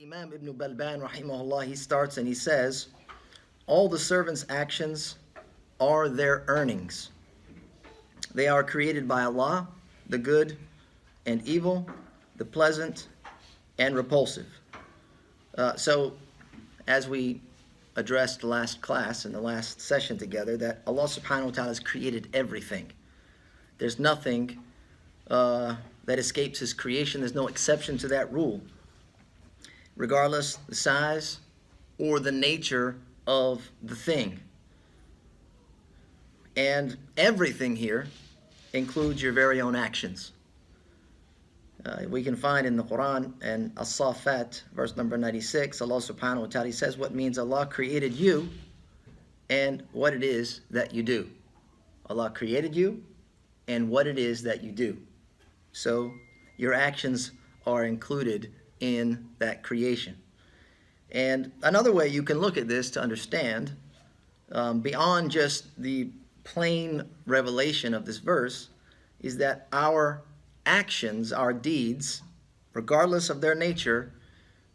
Imam Ibn Balban, rahimahullah, he starts and he says, all the servants' actions are their earnings. They are created by Allah, the good and evil, the pleasant and repulsive. So, as we addressed last class in the last session together, that Allah subhanahu wa ta'ala has created everything. There's nothing that escapes His creation. There's no exception to that rule, regardless the size or the nature of the thing. And everything here includes your very own actions. We can find in the Quran and As-Safat, verse number 96, Allah subhanahu wa ta'ala says what means Allah created you and what it is that you do. Allah created you and what it is that you do. So your actions are included in that creation. And another way you can look at this to understand, beyond just the plain revelation of this verse, is that our actions, our deeds, regardless of their nature,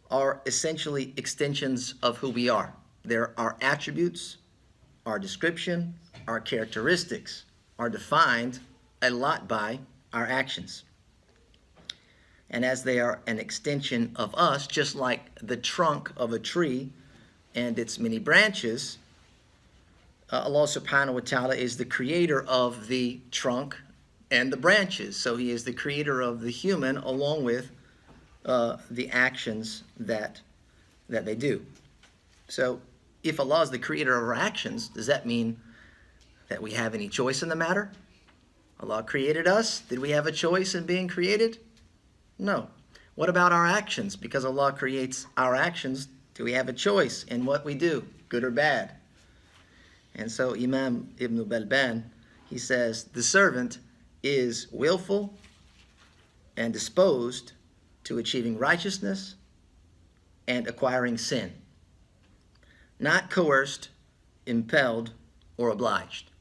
are essentially extensions of who we are. They're our attributes, our description, our characteristics are defined a lot by our actions. And as they are an extension of us, just like the trunk of a tree and its many branches, Allah subhanahu wa ta'ala is the creator of the trunk and the branches. So He is the creator of the human along with the actions that they do. So if Allah is the creator of our actions, does that mean that we have any choice in the matter? Allah created us. Did we have a choice in being created? No. What about our actions? Because Allah creates our actions, do we have a choice in what we do, good or bad? And so Imam Ibn Balban, he says, the servant is willful and disposed to achieving righteousness and acquiring sin, not coerced, impelled, or obliged.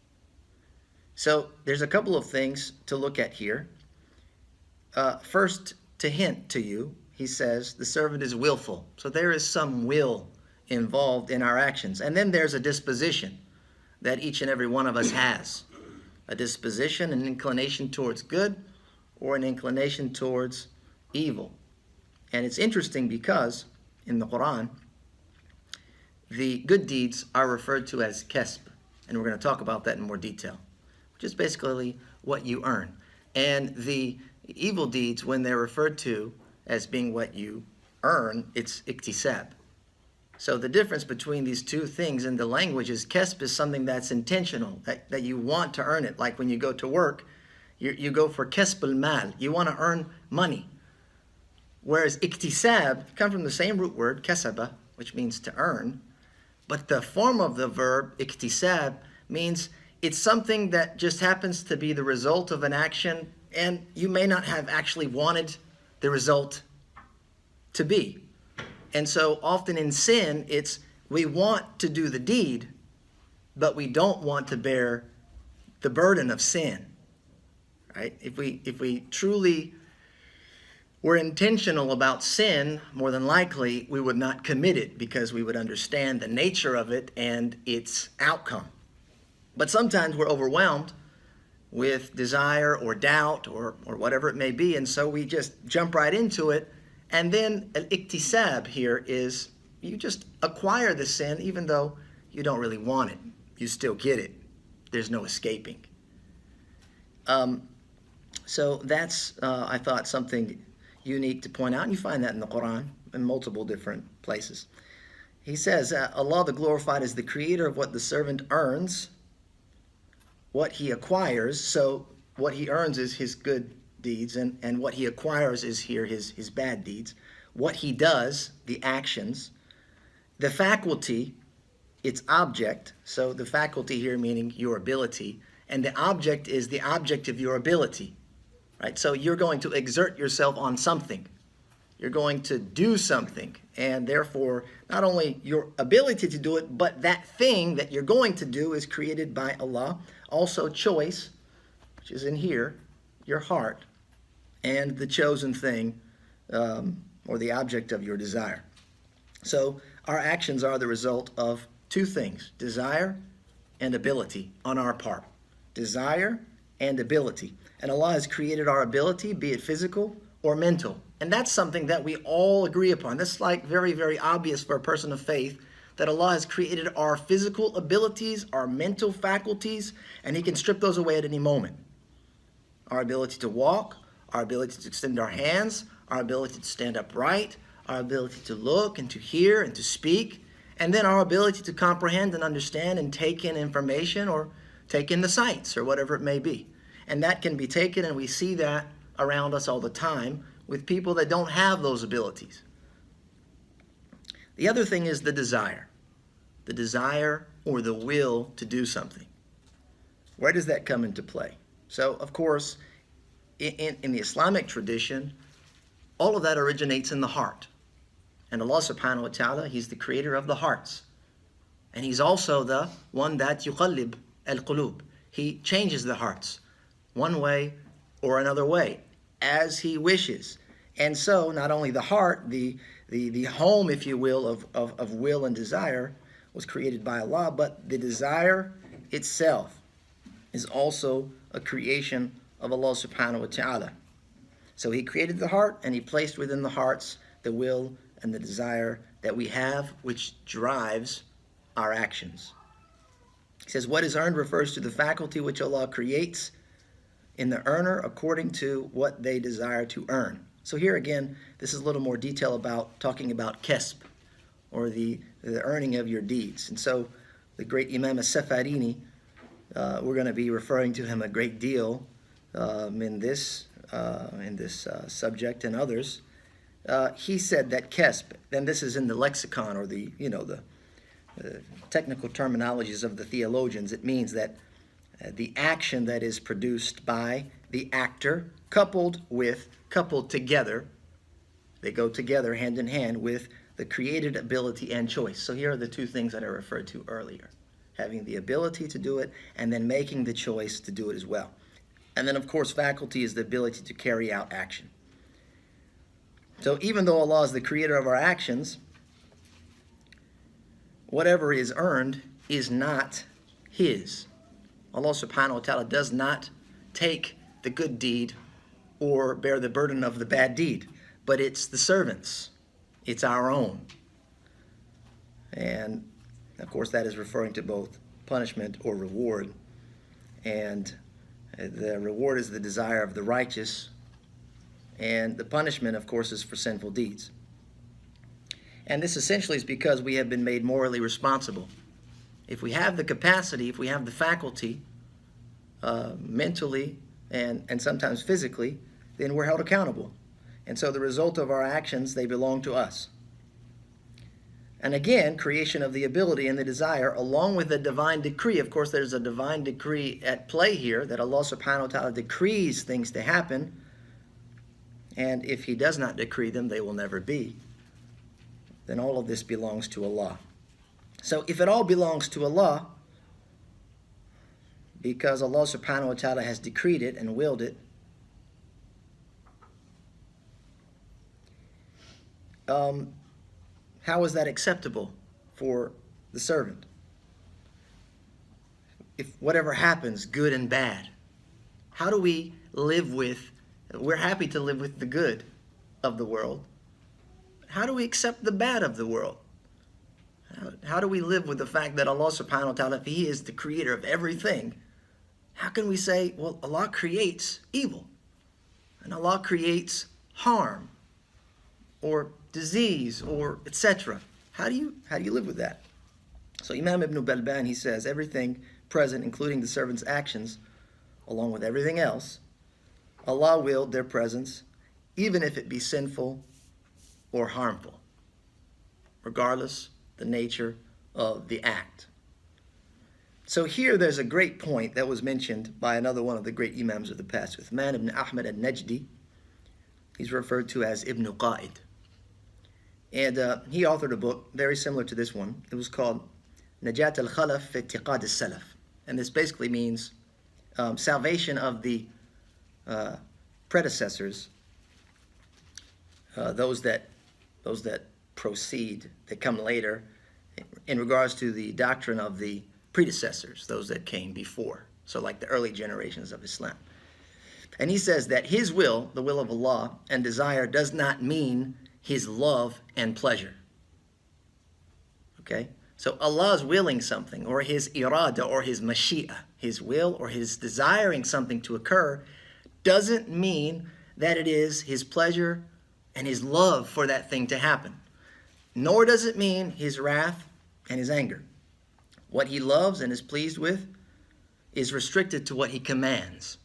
So there's a couple of things to look at here. First, to hint to you, he says the servant is willful. So there is some will involved in our actions. And then there's a disposition that each and every one of us has. A disposition, an inclination towards good or an inclination towards evil. And it's interesting because in the Quran, the good deeds are referred to as kasb. And we're going to talk about that in more detail, which is basically what you earn. And the evil deeds, when they're referred to as being what you earn, it's iktisab. So the difference between these two things in the language is kasb is something that's intentional, that you want to earn it. Like when you go to work, you go for kasb al-mal. You want to earn money. Whereas iktisab comes from the same root word, kasaba, which means to earn. But the form of the verb, iktisab, means it's something that just happens to be the result of an action, and you may not have actually wanted the result to be. And so often in sin, it's we want to do the deed, but we don't want to bear the burden of sin. Right? If we truly were intentional about sin, more than likely we would not commit it because we would understand the nature of it and its outcome. But sometimes we're overwhelmed with desire or doubt or whatever it may be, and so we just jump right into it. And then al-iktisab here is you just acquire the sin even though you don't really want it. You still get it. There's no escaping. So that's, I thought, something unique to point out. And you find that in the Quran in multiple different places. He says, Allah the glorified is the creator of what the servant earns, what he acquires. So what he earns is his good deeds, and what he acquires is here his bad deeds. What he does, the actions. The faculty, its object. So the faculty here meaning your ability, and the object is the object of your ability. Right? So you're going to exert yourself on something. You're going to do something, and therefore not only your ability to do it, but that thing that you're going to do is created by Allah. Also choice, which is in here, your heart, and the chosen thing or the object of your desire. So our actions are the result of two things: desire and ability on our part. Desire and ability. And Allah has created our ability, be it physical or mental. And that's something that we all agree upon. That's like very, very obvious for a person of faith, that Allah has created our physical abilities, our mental faculties, and He can strip those away at any moment. Our ability to walk, our ability to extend our hands, our ability to stand upright, our ability to look and to hear and to speak, and then our ability to comprehend and understand and take in information or take in the sights or whatever it may be. And that can be taken, and we see that around us all the time with people that don't have those abilities. The other thing is the desire or the will to do something. Where does that come into play? So, of course, in the Islamic tradition, all of that originates in the heart. And Allah subhanahu wa ta'ala, He's the creator of the hearts. And He's also the one that yuqallib al-qulub. He changes the hearts one way or another way as He wishes. And so not only the heart, the home, if you will, of will and desire was created by Allah, but the desire itself is also a creation of Allah subhanahu wa ta'ala. So He created the heart, and He placed within the hearts the will and the desire that we have, which drives our actions. He says, what is earned refers to the faculty which Allah creates in the earner according to what they desire to earn. So here again, this is a little more detail about talking about kesb, or the earning of your deeds. And so the great Imam as-Safarini, we're going to be referring to him a great deal in this subject and others. He said that kesb, and this is in the lexicon, or the technical terminologies of the theologians, it means that the action that is produced by the actor, coupled together, they go together hand in hand with the created ability and choice. So here are the two things that I referred to earlier: having the ability to do it, and then making the choice to do it as well. And then, of course, faculty is the ability to carry out action. So even though Allah is the creator of our actions, whatever is earned is not His. Allah subhanahu wa ta'ala does not take the good deed or bear the burden of the bad deed, but it's the servant's. It's our own. And, of course, that is referring to both punishment or reward. And the reward is the desire of the righteous, and the punishment, of course, is for sinful deeds. And this essentially is because we have been made morally responsible. If we have the capacity, if we have the faculty, mentally and sometimes physically, then we're held accountable. And so the result of our actions, they belong to us. And again, creation of the ability and the desire, along with the divine decree. Of course, there's a divine decree at play here, that Allah subhanahu wa ta'ala decrees things to happen. And if He does not decree them, they will never be. Then all of this belongs to Allah. So if it all belongs to Allah, because Allah subhanahu wa ta'ala has decreed it and willed it, how is that acceptable for the servant? If whatever happens, good and bad, how do we live with, we're happy to live with the good of the world. How do we accept the bad of the world? How do we live with the fact that Allah subhanahu wa ta'ala, if He is the creator of everything, how can we say, well, Allah creates evil, and Allah creates harm, or disease, or etc.? How do you live with that? So Imam Ibn Balban, he says, everything present, including the servant's actions, along with everything else, Allah willed their presence, even if it be sinful or harmful, regardless the nature of the act. So here there's a great point that was mentioned by another one of the great Imams of the past, Uthman ibn Ahmad al-Najdi. He's referred to as Ibn Qala'id. And he authored a book very similar to this one. It was called Najat al-Khalaf fi I'tiqad al-Salaf. And this basically means salvation of the predecessors, those that proceed, that come later, in regards to the doctrine of the predecessors, those that came before. So like the early generations of Islam. And he says that his will, the will of Allah, and desire does not mean his love and pleasure. Okay? So Allah's willing something, or his irada, or his mashi'ah, his will or his desiring something to occur, doesn't mean that it is his pleasure and his love for that thing to happen. Nor does it mean his wrath and his anger. What he loves and is pleased with is restricted to what he commands.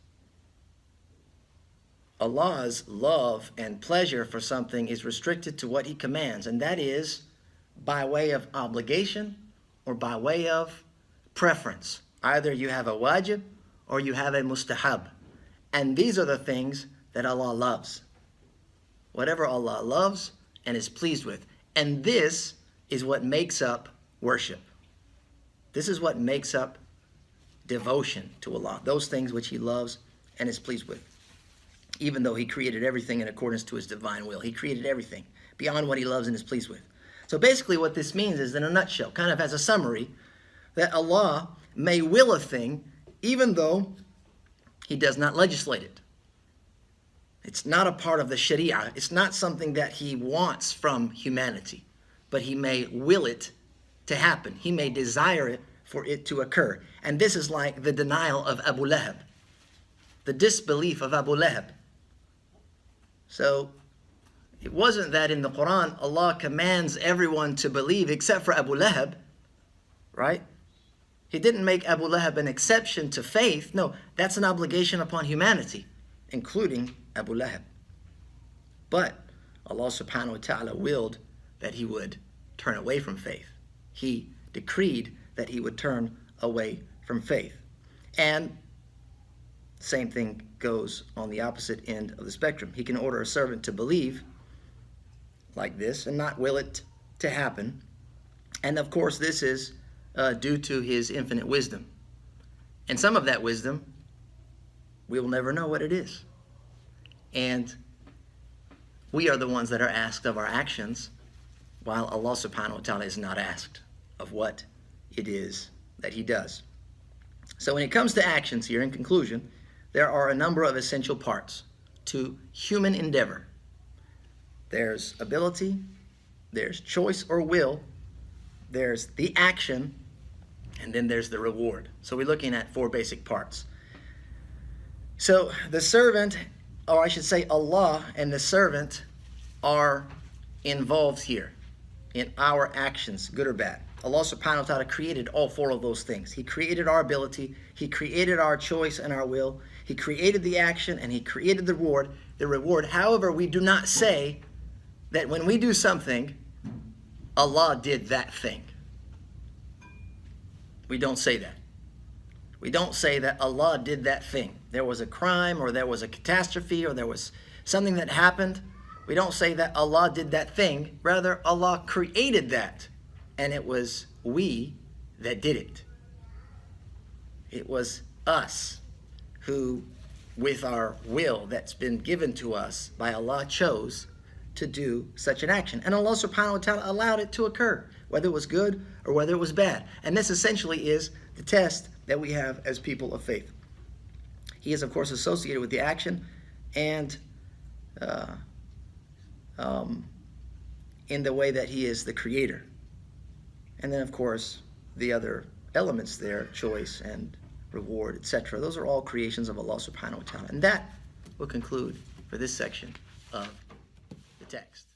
Allah's love and pleasure for something is restricted to what he commands, and that is by way of obligation or by way of preference. Either you have a wajib or you have a mustahab. And these are the things that Allah loves. Whatever Allah loves and is pleased with. And this is what makes up worship. This is what makes up devotion to Allah. Those things which he loves and is pleased with. Even though he created everything in accordance to his divine will. He created everything beyond what he loves and is pleased with. So basically what this means is, in a nutshell, kind of as a summary, that Allah may will a thing even though he does not legislate it. It's not a part of the Sharia. It's not something that he wants from humanity. But he may will it to happen. He may desire it for it to occur. And this is like the denial of Abu Lahab. The disbelief of Abu Lahab. So it wasn't that in the Quran Allah commands everyone to believe except for Abu Lahab, right? He didn't make Abu Lahab an exception to faith. No, that's an obligation upon humanity, including Abu Lahab. But Allah subhanahu wa ta'ala willed that he would turn away from faith. He decreed that he would turn away from faith. And same thing goes on the opposite end of the spectrum. He can order a servant to believe like this and not will it to happen. And of course this is due to his infinite wisdom. And some of that wisdom, we will never know what it is. And we are the ones that are asked of our actions, while Allah subhanahu wa ta'ala is not asked of what it is that he does. So when it comes to actions here, in conclusion, there are a number of essential parts to human endeavor. There's ability, there's choice or will, there's the action, and then there's the reward. So we're looking at 4 basic parts. So the servant, or I should say Allah and the servant, are involved here in our actions, good or bad. Allah subhanahu wa ta'ala created all 4 of those things. He created our ability, he created our choice and our will, he created the action, and he created the reward. However, we do not say that when we do something, Allah did that thing. We don't say that. We don't say that Allah did that thing. There was a crime, or there was a catastrophe, or there was something that happened. We don't say that Allah did that thing. Rather, Allah created that. And it was we that did it. It was us who, with our will that's been given to us by Allah, chose to do such an action. And Allah subhanahu wa ta'ala allowed it to occur, whether it was good or whether it was bad. And this essentially is the test that we have as people of faith. He is, of course, associated with the action and in the way that he is the creator. And then, of course, the other elements there, choice and reward, etc. Those are all creations of Allah subhanahu wa ta'ala. And that will conclude for this section of the text.